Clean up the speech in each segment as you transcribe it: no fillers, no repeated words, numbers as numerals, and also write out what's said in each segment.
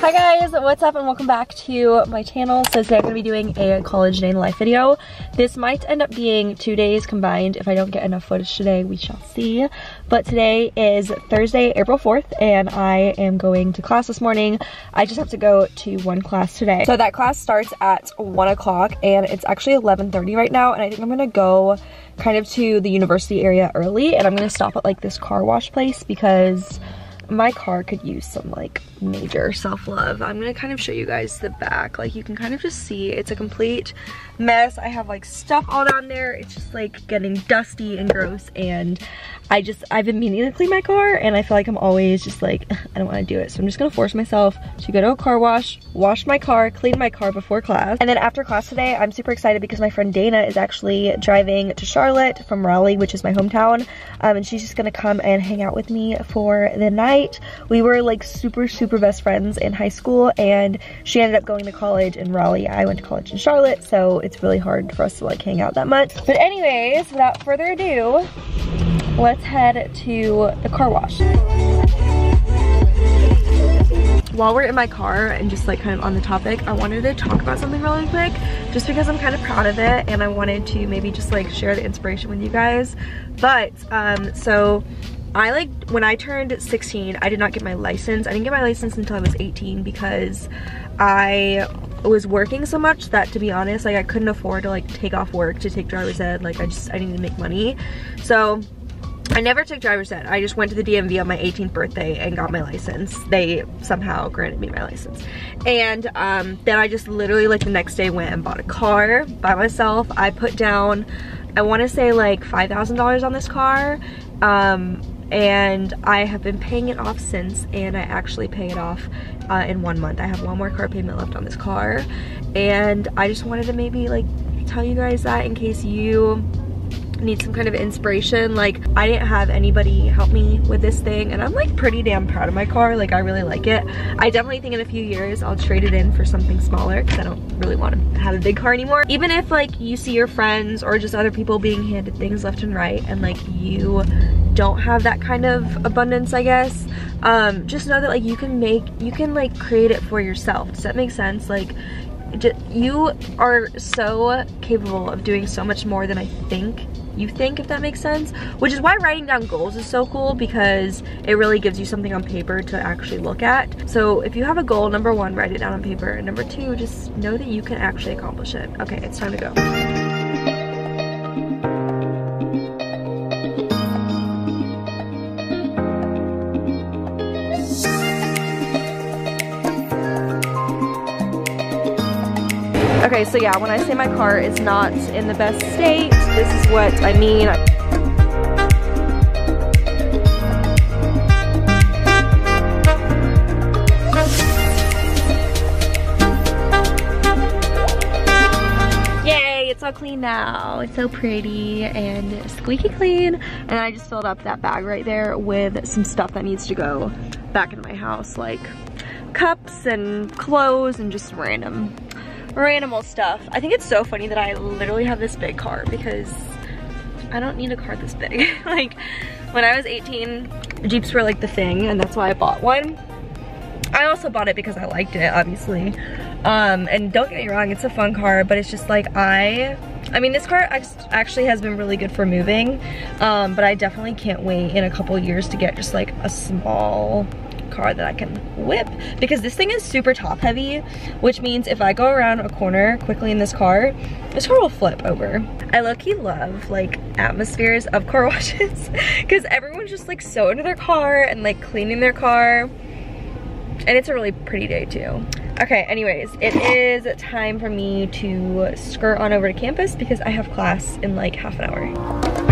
Hi guys, what's up and welcome back to my channel. So today I'm going to be doing a college day in the life video. This might end up being 2 days combined. If I don't get enough footage today, we shall see. But today is Thursday, April 4th, and I am going to class this morning. I just have to go to one class today. So that class starts at 1 o'clock and it's actually 11:30 right now, and I think I'm going to go kind of to the university area early, and I'm going to stop at like this car wash place because my car could use some like major self-love. I'm gonna kind of show you guys the back. Like you can kind of just see it's a complete mess. I have like stuff all down there. It's just like getting dusty and gross, and I've been meaning to clean my car, and I feel like I'm always just like, I don't want to do it. So I'm just gonna force myself to go to a car wash, wash my car, clean my car before class. And then after class today, I'm super excited because my friend Dana is actually driving to Charlotte from Raleigh, which is my hometown. And she's just gonna come and hang out with me for the night. We were like super best friends in high school, and she ended up going to college in Raleigh. I went to college in Charlotte, so it's really hard for us to like hang out that much. But anyways, without further ado, let's head to the car wash. While we're in my car and just like kind of on the topic, I wanted to talk about something really quick just because I'm kind of proud of it, and I wanted to maybe just like share the inspiration with you guys. But so when I turned 16, I did not get my license. I didn't get my license until I was 18 because I was working so much that, to be honest, like I couldn't afford to like take off work to take driver's ed. Like I needed to make money. So I never took driver's ed. I just went to the DMV on my 18th birthday and got my license. They somehow granted me my license. And then I just literally like the next day went and bought a car by myself. I put down, I want to say like $5,000 on this car. And I have been paying it off since, and I actually pay it off in 1 month. I have one more car payment left on this car, and I just wanted to maybe like tell you guys that in case you need some kind of inspiration. Like I didn't have anybody help me with this thing, and I'm like pretty damn proud of my car. Like I really like it. I definitely think in a few years I'll trade it in for something smaller because I don't really want to have a big car anymore. Even if like you see your friends or just other people being handed things left and right, and like you don't have that kind of abundance, I guess, just know that like you can like create it for yourself. Does that make sense? Like you are so capable of doing so much more than you think, if that makes sense. Which is why writing down goals is so cool, because it really gives you something on paper to actually look at. So if you have a goal, number one, write it down on paper, and number two, just know that you can actually accomplish it. Okay, it's time to go. Okay, so yeah, when I say my car is not in the best state, this is what I mean. Yay, it's all clean now. It's so pretty and squeaky clean. And I just filled up that bag right there with some stuff that needs to go back into my house, like cups and clothes and just random stuff. I think it's so funny that I literally have this big car because I don't need a car this big. Like when I was 18, Jeeps were like the thing, and that's why I bought one. I also bought it because I liked it, obviously. And don't get me wrong, it's a fun car, but it's just like I mean, this car actually has been really good for moving, but I definitely can't wait in a couple years to get just like a small car that I can whip, because this thing is super top heavy, which means if I go around a corner quickly in this car will flip over. I low-key love like atmospheres of car washes because everyone's just like so into their car and like cleaning their car, and it's a really pretty day too. Okay, anyways, it is time for me to skirt on over to campus because I have class in like half an hour.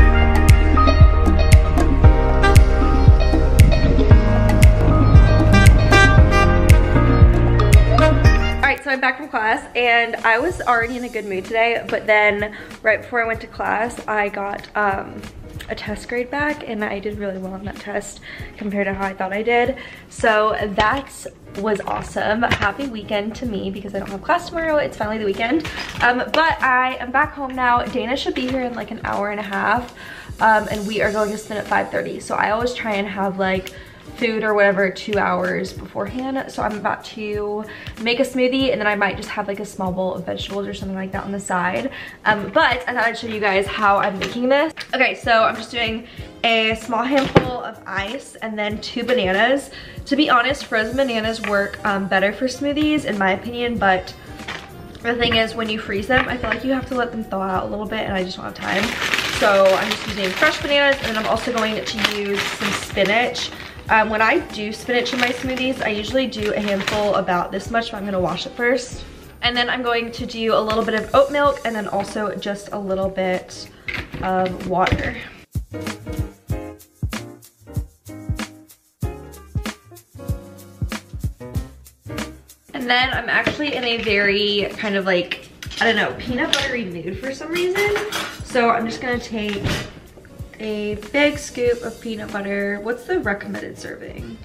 So I'm back from class, and I was already in a good mood today, but then right before I went to class, I got a test grade back, and I did really well on that test compared to how I thought I did. So that was awesome. Happy weekend to me because I don't have class tomorrow. It's finally the weekend. But I am back home now. Dana should be here in like an hour and a half, and we are going to spin at 5:30. So I always try and have like food or whatever 2 hours beforehand. So I'm about to make a smoothie, and then I might just have like a small bowl of vegetables or something like that on the side. But I thought I'd show you guys how I'm making this. Okay, so I'm just doing a small handful of ice and then 2 bananas. To be honest, frozen bananas work better for smoothies in my opinion, but the thing is, when you freeze them, I feel like you have to let them thaw out a little bit, and I just don't have time. So I'm just using fresh bananas, and then I'm also going to use some spinach. When I do spinach in my smoothies, I usually do a handful about this much, but I'm gonna wash it first. And then I'm going to do a little bit of oat milk, and then also just a little bit of water. And then I'm actually in a very kind of like, I don't know, peanut buttery mood for some reason. So I'm just gonna take a big scoop of peanut butter. What's the recommended serving?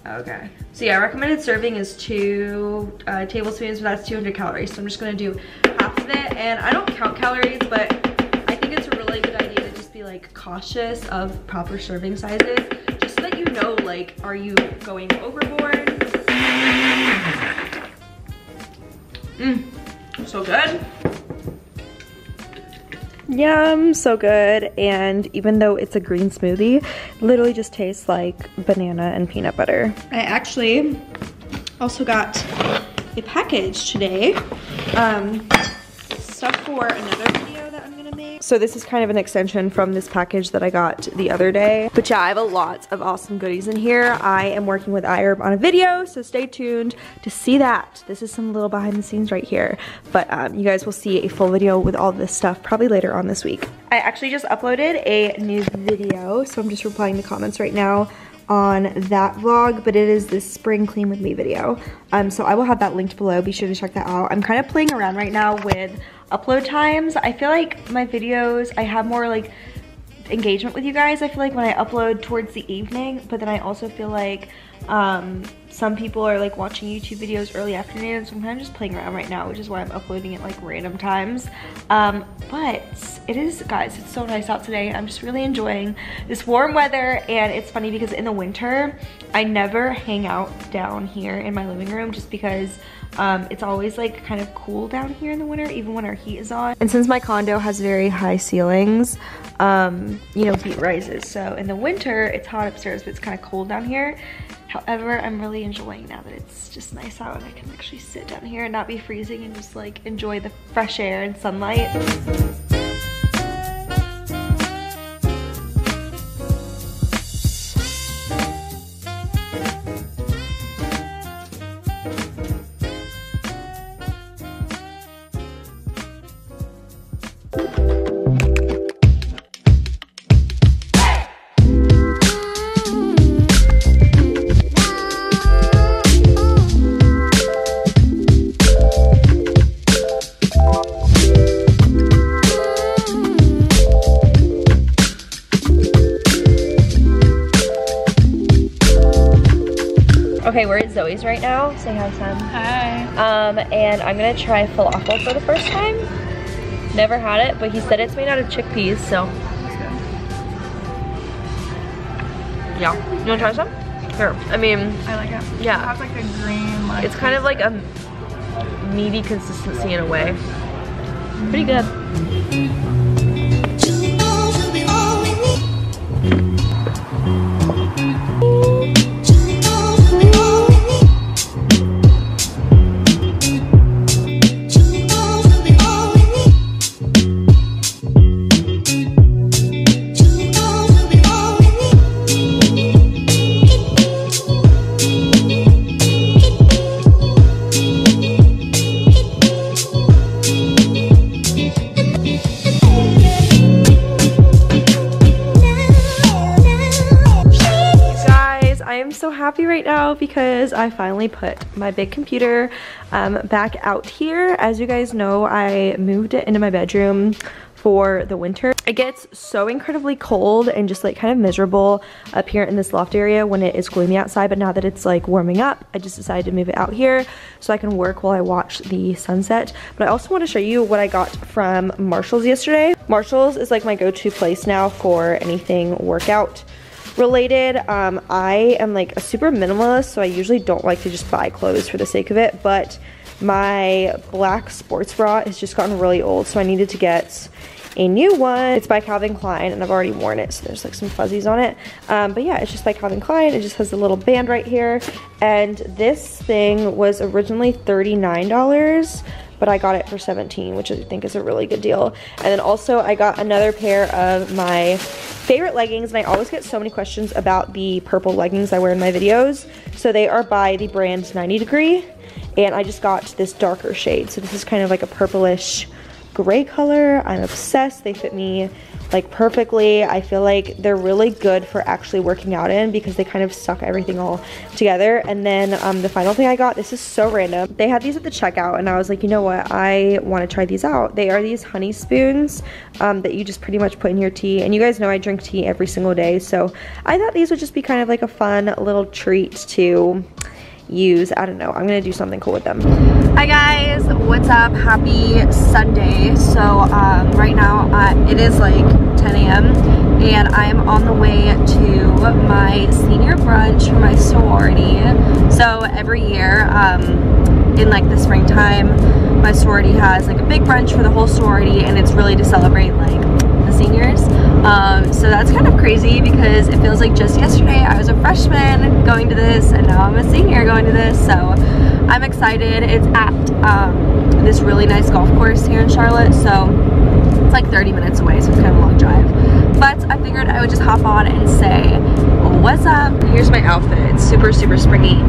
Okay, so yeah, recommended serving is 2 tablespoons, but that's 200 calories. So I'm just gonna do half of it, and I don't count calories, but I think it's a really good idea to just be like cautious of proper serving sizes, just so that you know, like, are you going overboard? So good. Yum, so good. And even though it's a green smoothie, literally just tastes like banana and peanut butter. I actually also got a package today, stuff for another video that I'm gonna make. So this is kind of an extension from this package that I got the other day. But yeah, I have a lot of awesome goodies in here. I am working with iHerb on a video, so stay tuned to see that. This is some little behind the scenes right here. But you guys will see a full video with all this stuff probably later on this week. I actually just uploaded a new video, so I'm just replying to comments right now on that vlog, but it is this spring clean with me video. So I will have that linked below. Be sure to check that out. I'm kind of playing around right now with upload times. I feel like my videos, I have more like engagement with you guys. I feel like when I upload towards the evening, but then I also feel like some people are like watching YouTube videos early afternoon, so I'm kind of just playing around right now, which is why I'm uploading at like random times. But it is, guys, it's so nice out today. I'm just really enjoying this warm weather, and it's funny because in the winter, I never hang out down here in my living room just because it's always like kind of cool down here in the winter, even when our heat is on. And since my condo has very high ceilings, you know, heat rises. So in the winter, it's hot upstairs, but it's kind of cold down here. However, I'm really enjoying now that it's just nice out and I can actually sit down here and not be freezing and just like enjoy the fresh air and sunlight. Okay, we're at Zoe's right now. Say hi, Sam. Hi. And I'm gonna try falafel for the first time. Never had it, but he said it's made out of chickpeas, so. Yeah. You wanna try some? Here. I mean, I like it. Yeah. It has like a green, like. It's kind of like a meaty consistency in a way. Pretty good. Happy right now because I finally put my big computer back out here. As you guys know, I moved it into my bedroom for the winter. It gets so incredibly cold and just like kind of miserable up here in this loft area when it is gloomy outside, but now that it's like warming up, I just decided to move it out here so I can work while I watch the sunset. But I also want to show you what I got from Marshall's yesterday. Marshall's is like my go-to place now for anything workout related. I am like a super minimalist, so I usually don't like to just buy clothes for the sake of it, but my black sports bra has just gotten really old, so I needed to get a new one. It's by Calvin Klein, and I've already worn it, so there's like some fuzzies on it. But yeah, it's just by Calvin Klein. It just has a little band right here, and this thing was originally $39, but I got it for $17, which I think is a really good deal. And then also I got another pair of my favorite leggings, and I always get so many questions about the purple leggings I wear in my videos. So they are by the brand 90 Degree, and I just got this darker shade. So this is kind of like a purplish gray color. I'm obsessed. They fit me like perfectly. I feel like they're really good for actually working out in because they kind of suck everything all together. And then the final thing I got, this is so random. They had these at the checkout, and I was like, you know what? I want to try these out. They are these honey spoons that you just pretty much put in your tea. And you guys know I drink tea every single day, so I thought these would just be kind of like a fun little treat to use. I don't know, I'm gonna do something cool with them. Hi guys, what's up? Happy Sunday. So right now it is like 10 a.m. and I'm on the way to my senior brunch for my sorority. So every year in like the springtime, my sorority has like a big brunch for the whole sorority, and it's really to celebrate like the seniors. So that's kind of crazy because it feels like just yesterday I was a freshman going to this, and now I'm a senior going to this. So I'm excited. It's at this really nice golf course here in Charlotte, so it's like 30 minutes away, so it's kind of a long drive. But I figured I would just hop on and say, what's up? Here's my outfit. It's super, super springy.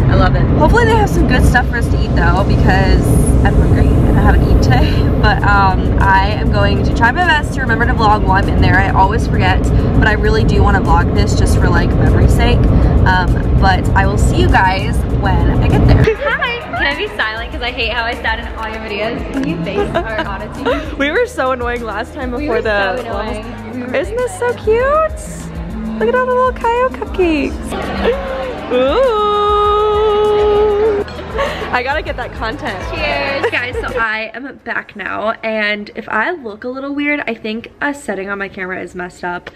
I love it. Hopefully they have some good stuff for us to eat though, because I'm hungry and I haven't eaten today. But I am going to try my best to remember to vlog while I'm in there. I always forget, but I really do want to vlog this just for like memory's sake. But I will see you guys when I get there. Hi! Can I be silent because I hate how I sound in all your videos? Can you face our honesty? We were so annoying last time before we were the... so annoying. Isn't this so cute? Look at all the little Kyo cupcakes. Ooh! I gotta get that content. Cheers! Guys, so I am back now, and if I look a little weird, I think a setting on my camera is messed up,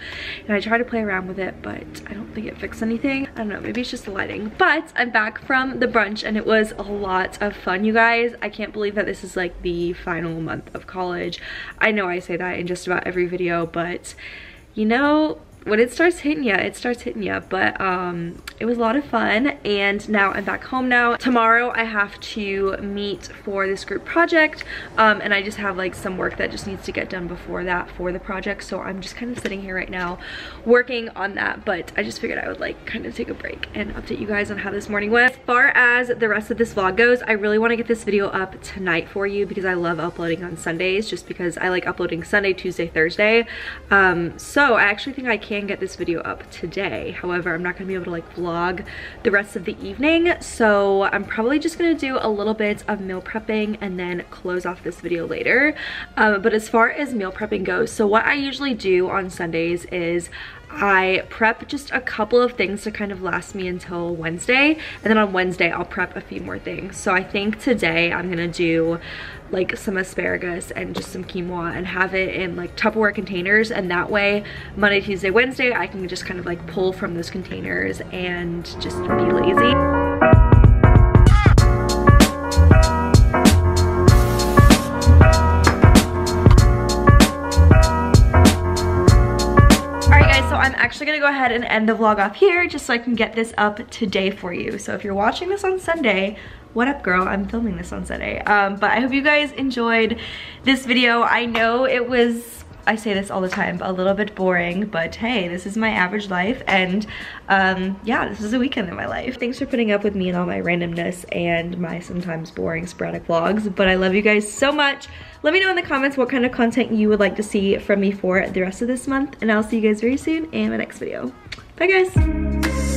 and I try to play around with it, but I don't think it fixed anything. I don't know, maybe it's just the lighting. But I'm back from the brunch, and it was a lot of fun, you guys. I can't believe that this is like the final month of college. I know I say that in just about every video, but you know, when it starts hitting you, it starts hitting you. But it was a lot of fun, and now I'm back home now. Tomorrow I have to meet for this group project, and I just have like some work that just needs to get done before that for the project, so I'm just kind of sitting here right now working on that. But I just figured I would like kind of take a break and update you guys on how this morning went. As far as the rest of this vlog goes, I really want to get this video up tonight for you because I love uploading on Sundays, just because I like uploading Sunday, Tuesday, Thursday. So I actually think I can get this video up today. However, I'm not gonna be able to like vlog the rest of the evening, so I'm probably just gonna do a little bit of meal prepping and then close off this video later. But as far as meal prepping goes, so what I usually do on Sundays is I prep just a couple of things to kind of last me until Wednesday, and then on Wednesday I'll prep a few more things. So I think today I'm gonna do like some asparagus and just some quinoa and have it in like Tupperware containers, and that way Monday, Tuesday, Wednesday I can just kind of like pull from those containers and just be lazy. I'm actually gonna go ahead and end the vlog off here just so I can get this up today for you. So if you're watching this on Sunday, what up girl? I'm filming this on Sunday. But I hope you guys enjoyed this video. I know it was, I say this all the time, a little bit boring, but hey, this is my average life, and yeah, this is a weekend in my life. Thanks for putting up with me and all my randomness and my sometimes boring sporadic vlogs, but I love you guys so much. Let me know in the comments what kind of content you would like to see from me for the rest of this month, and I'll see you guys very soon in my next video. Bye guys!